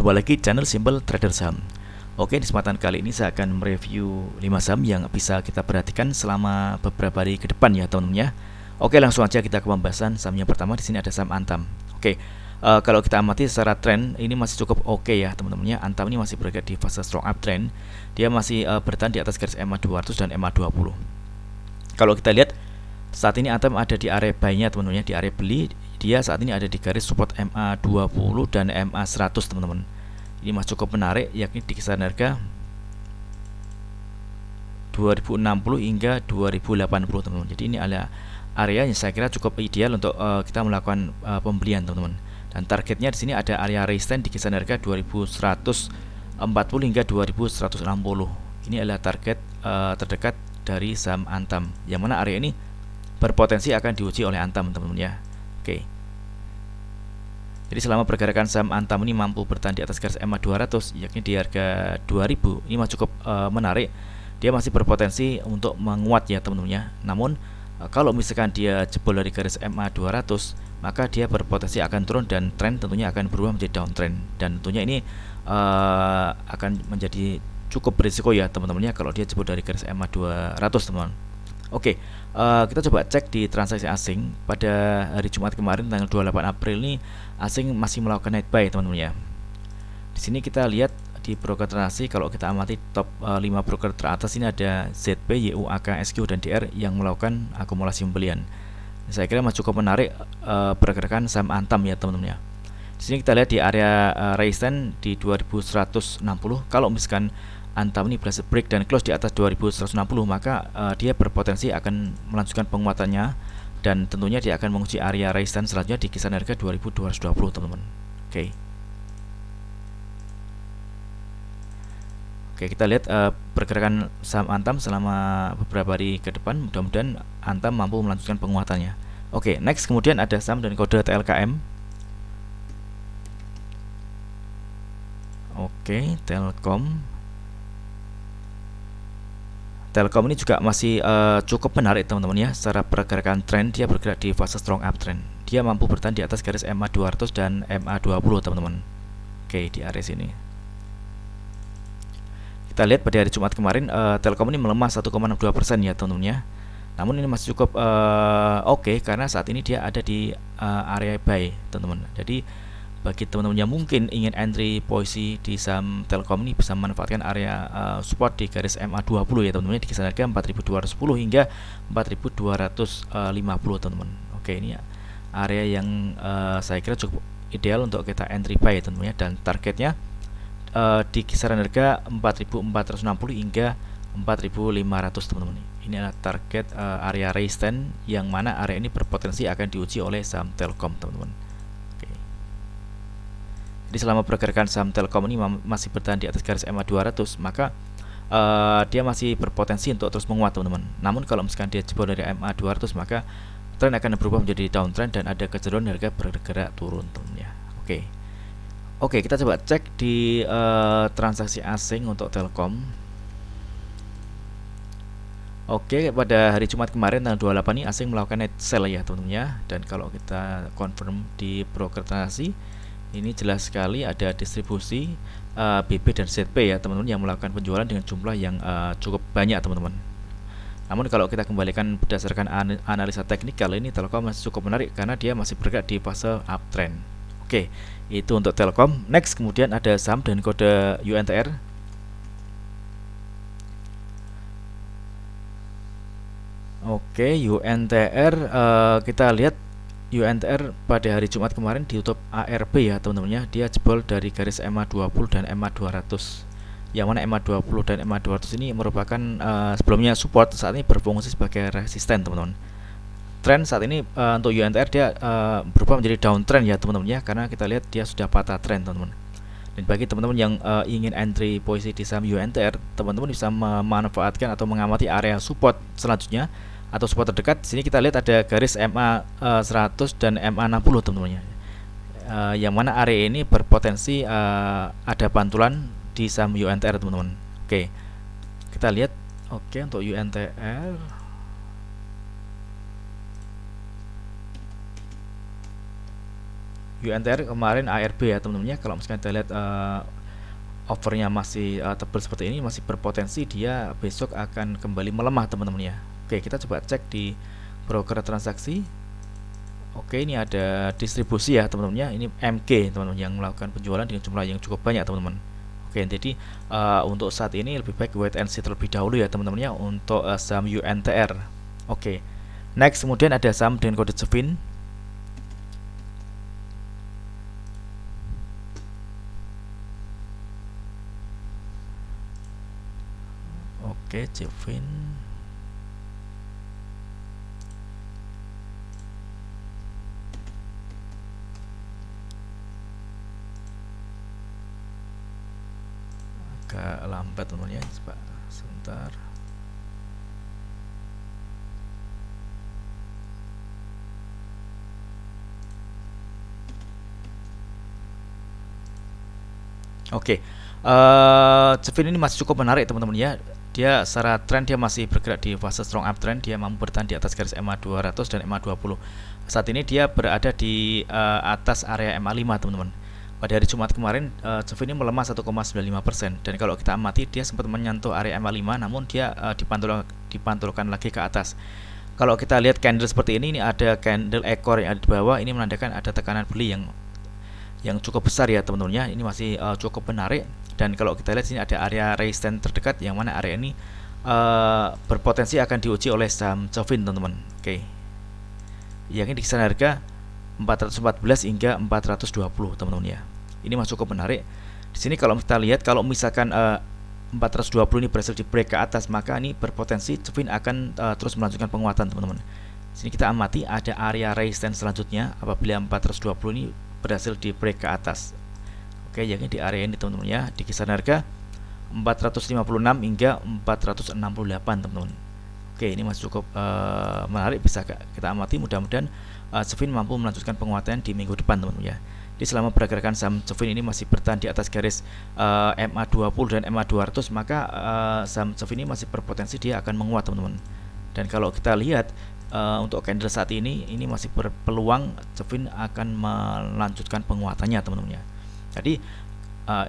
Jumpa lagi channel Simple Trader Saham. Oke, di kesempatan kali ini saya akan mereview 5 saham yang bisa kita perhatikan selama beberapa hari ke depan ya teman-teman ya. Oke, langsung aja kita ke pembahasan saham yang pertama. Di sini ada saham Antam. Oke, kalau kita amati secara tren ini masih cukup oke ya teman-teman ya. Antam ini masih berada di fase strong uptrend. Dia masih bertahan di atas garis EMA 200 dan EMA 20. Kalau kita lihat saat ini Antam ada di area buy-nya teman-teman ya, di area beli. Dia saat ini ada di garis support MA 20 dan MA 100 teman-teman. Ini masih cukup menarik, yakni di kisaran harga 2060 hingga 2080 teman-teman. Jadi ini adalah area yang saya kira cukup ideal untuk kita melakukan pembelian teman-teman. Dan targetnya di sini ada area resistance di kisaran harga 2140 hingga 2160. Ini adalah target terdekat dari saham Antam, yang mana area ini berpotensi akan diuji oleh Antam teman-teman ya. Oke. Jadi selama pergerakan saham Antam ini mampu bertahan di atas garis EMA 200, yakni di harga 2000, ini masih cukup menarik. Dia masih berpotensi untuk menguat ya teman-teman ya. Namun kalau misalkan dia jebol dari garis EMA 200, maka dia berpotensi akan turun dan tren tentunya akan berubah menjadi downtrend. Dan tentunya ini akan menjadi cukup berisiko ya teman-teman ya kalau dia jebol dari garis EMA 200 teman-teman. Oke, kita coba cek di transaksi asing pada hari Jumat kemarin tanggal 28 April ini asing masih melakukan net buy teman-teman ya. Di sini kita lihat di broker transaksi, kalau kita amati top 5 broker teratas ini ada ZP, YUAK, SQ dan DR yang melakukan akumulasi pembelian. Saya kira masih cukup menarik pergerakan saham Antam ya teman-teman ya. Di sini kita lihat di area resistance di 2160. Kalau misalkan Antam ini berhasil break dan close di atas 2160, maka dia berpotensi akan melanjutkan penguatannya dan tentunya dia akan menguji area resistance selanjutnya di kisaran harga 2220 teman-teman. Oke. Oke, kita lihat pergerakan saham Antam selama beberapa hari ke depan. Mudah-mudahan Antam mampu melanjutkan penguatannya. Oke, next kemudian ada saham dan kode TLKM. Oke, Telkom ini juga masih cukup menarik teman-teman ya. Secara pergerakan tren dia bergerak di fase strong uptrend. Dia mampu bertahan di atas garis MA 200 dan MA 20 teman-teman. Oke, di area sini. Kita lihat pada hari Jumat kemarin Telkom ini melemah 1,62% ya teman-teman ya. Namun ini masih cukup oke karena saat ini dia ada di area buy teman-teman. Jadi bagi teman-teman yang mungkin ingin entry posisi di saham Telkom ini bisa memanfaatkan area support di garis MA 20 ya teman-teman, di kisaran harga 4210 hingga 4250 teman-teman. Oke, ini area yang saya kira cukup ideal untuk kita entry buy ya teman-teman ya, dan targetnya di kisaran harga 4460 hingga 4500 teman-teman. Ini adalah target area resistance yang mana area ini berpotensi akan diuji oleh saham Telkom teman-teman. Jadi selama pergerakan saham Telkom ini masih bertahan di atas garis EMA 200, maka dia masih berpotensi untuk terus menguat teman-teman. Namun kalau misalkan dia jebol dari EMA 200, maka tren akan berubah menjadi downtrend dan ada kecenderungan harga bergerak turun teman-teman ya. Oke, kita coba cek di transaksi asing untuk Telkom. Oke, pada hari Jumat kemarin tanggal 28 ini asing melakukan net sell ya teman-teman ya. Dan kalau kita confirm di broker transaksi, ini jelas sekali ada distribusi BB dan ZP ya teman-teman yang melakukan penjualan dengan jumlah yang cukup banyak teman-teman. Namun kalau kita kembalikan berdasarkan analisa teknikal, ini Telkom masih cukup menarik karena dia masih bergerak di fase uptrend. Oke, itu untuk Telkom. Next kemudian ada saham dan kode UNTR. Oke, UNTR kita lihat UNTR pada hari Jumat kemarin ditutup ARB ya teman-teman ya. Dia jebol dari garis EMA 20 dan EMA 200. Yang mana EMA 20 dan EMA 200 ini merupakan sebelumnya support, saat ini berfungsi sebagai resisten teman-teman. Tren saat ini untuk UNTR dia berubah menjadi downtrend ya teman-teman ya, karena kita lihat dia sudah patah tren teman-teman. Dan bagi teman-teman yang ingin entry posisi di saham UNTR, teman-teman bisa memanfaatkan atau mengamati area support selanjutnya atau support terdekat. Di sini kita lihat ada garis MA 100 dan MA 60 teman-teman ya. Yang mana area ini berpotensi ada pantulan di saham UNTR teman-teman. Oke. Kita lihat untuk UNTR. UNTR kemarin ARB ya teman-teman ya. Kalau misalkan kita lihat overnya masih tebal seperti ini, masih berpotensi dia besok akan kembali melemah teman-teman ya. Oke, kita coba cek di broker transaksi. Oke, ini ada distribusi ya teman-teman ya. Ini MG teman-teman yang melakukan penjualan dengan jumlah yang cukup banyak teman-teman. Oke, jadi untuk saat ini lebih baik wait and see terlebih dahulu ya teman-teman ya untuk saham UNTR. Oke, next kemudian ada saham dengan kode CEFIN. Oke, CEFIN. Agak lambat teman-teman ya, coba sebentar. Oke, CEFIN ini masih cukup menarik teman-teman ya. Dia secara tren dia masih bergerak di fase strong uptrend, dia mampu bertahan di atas garis MA 200 dan MA 20. Saat ini dia berada di atas area MA 5 teman-teman. Pada hari Jumat kemarin CEFIN ini melemah 1,95% dan kalau kita amati dia sempat menyentuh area MA 5 namun dia dipantulkan lagi ke atas. Kalau kita lihat candle seperti ini ada candle ekor yang ada di bawah, ini menandakan ada tekanan beli yang cukup besar ya teman-teman ya. Ini masih cukup menarik dan kalau kita lihat sini ada area resistance terdekat yang mana area ini berpotensi akan diuji oleh saham CEFIN teman-teman. Oke, yang ini di kisaran harga 414 hingga 420 teman-teman ya. Ini masih cukup menarik. Di sini kalau kita lihat kalau misalkan 420 ini berhasil di break ke atas, maka ini berpotensi CEFIN akan terus melanjutkan penguatan teman-teman. Sini kita amati ada area resistance selanjutnya apabila 420 ini berhasil di break ke atas. Oke, yang ini di area ini teman-teman ya, di kisaran harga 456 hingga 468 teman-teman. Oke, ini masih cukup menarik, bisa kita amati. Mudah-mudahan CEFIN mampu melanjutkan penguatan di minggu depan teman-teman ya. Di selama pergerakan saham CEFIN ini masih bertahan di atas garis MA 20 dan MA 200, maka saham CEFIN ini masih berpotensi dia akan menguat teman-teman. Dan kalau kita lihat untuk candle saat ini masih berpeluang CEFIN akan melanjutkan penguatannya teman-teman ya. Jadi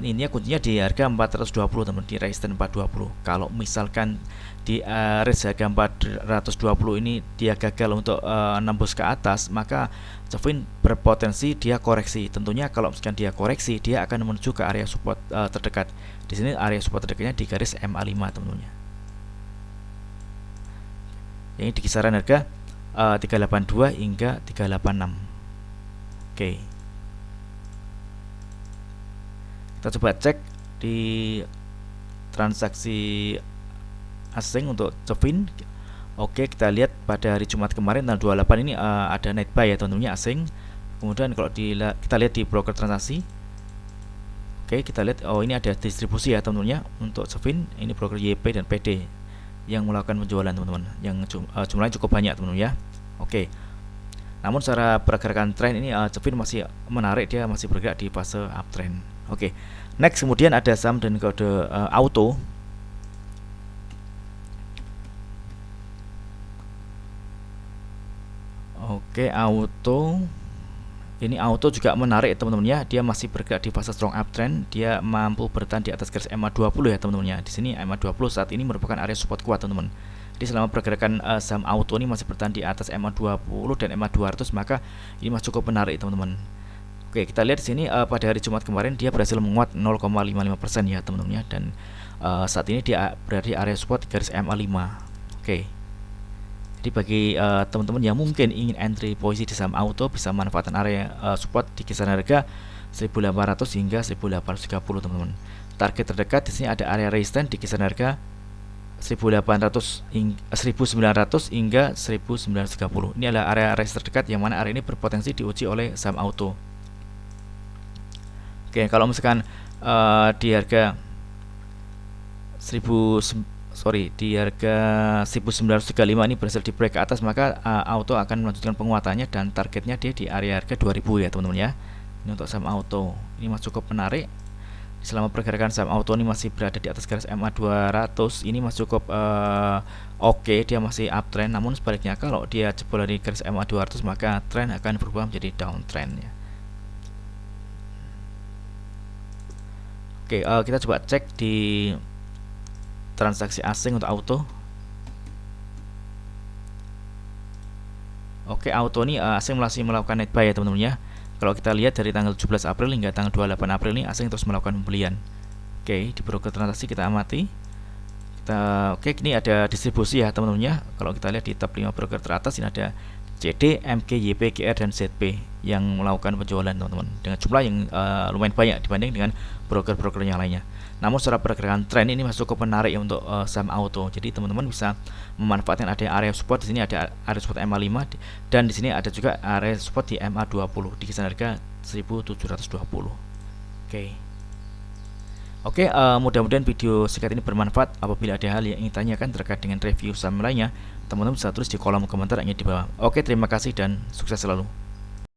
ini kuncinya di harga 420 teman-teman, di resistance 420. Kalau misalkan di range harga 420 ini dia gagal untuk nembus ke atas, maka CEFIN berpotensi dia koreksi. Tentunya kalau misalkan dia koreksi, dia akan menuju ke area support terdekat. Di sini area support terdekatnya di garis MA 5 teman-teman. Ini di kisaran harga 382 hingga 386. Oke, kita coba cek di transaksi asing untuk CEFIN. Oke, kita lihat pada hari Jumat kemarin tanggal 28 ini ada net buy ya teman-teman asing. Kemudian kalau kita lihat di broker transaksi, oke, kita lihat ini ada distribusi ya teman-teman untuk CEFIN. Ini broker YP dan PD yang melakukan penjualan teman-teman, yang jumlahnya cukup banyak teman-teman ya. Oke, namun secara pergerakan tren ini CEFIN masih menarik, dia masih bergerak di fase uptrend. Oke, next kemudian ada saham dan kode auto. Oke, auto. Ini auto juga menarik teman-teman ya. Dia masih bergerak di fase strong uptrend. Dia mampu bertahan di atas garis MA 20 ya teman-teman ya. Di sini MA 20 saat ini merupakan area support kuat teman-teman. Jadi selama pergerakan saham auto ini masih bertahan di atas MA 20 dan MA 200, maka ini masih cukup menarik teman-teman. Oke, kita lihat di sini pada hari Jumat kemarin dia berhasil menguat 0,55% ya teman-teman ya, dan saat ini dia berada di area support di garis MA 5. Oke. Jadi bagi teman-teman yang mungkin ingin entry posisi di saham auto, bisa manfaatkan area support di kisaran harga 1800 hingga 1830 teman-teman. Target terdekat di sini ada area resistance di kisaran harga 1900 hingga 1930. Ini adalah area resistance terdekat yang mana area ini berpotensi diuji oleh saham auto. Oke, kalau misalkan di harga di harga 1935 ini berhasil di break ke atas, maka auto akan melanjutkan penguatannya dan targetnya dia di area harga 2000 ya teman-teman ya. Ini untuk saham auto, ini masih cukup menarik. Selama pergerakan saham auto ini masih berada di atas garis MA 200, ini masih cukup oke, dia masih uptrend. Namun sebaliknya kalau dia jebol dari garis MA 200, maka tren akan berubah menjadi downtrend ya. Oke, kita coba cek di transaksi asing untuk auto. Oke, auto ini asing masih melakukan net buy ya teman-teman ya. Kalau kita lihat dari tanggal 17 April hingga tanggal 28 April ini asing terus melakukan pembelian. Oke, di broker transaksi kita amati. Oke, ini ada distribusi ya teman-teman ya. Kalau kita lihat di top 5 broker teratas ini ada CD, MG, YP, GR, dan ZP yang melakukan penjualan teman-teman dengan jumlah yang lumayan banyak dibanding dengan broker-broker yang lainnya. Namun secara pergerakan tren ini masih cukup menarik ya untuk saham auto. Jadi teman-teman bisa memanfaatkan ada area support di sini, ada area support MA5 dan di sini ada juga area support di MA20 di kisaran harga 1720. Oke, mudah-mudahan video singkat ini bermanfaat. Apabila ada hal yang ingin tanyakan terkait dengan review saham lainnya, teman-teman bisa tulis di kolom komentar yang ada di bawah. Oke, terima kasih dan sukses selalu.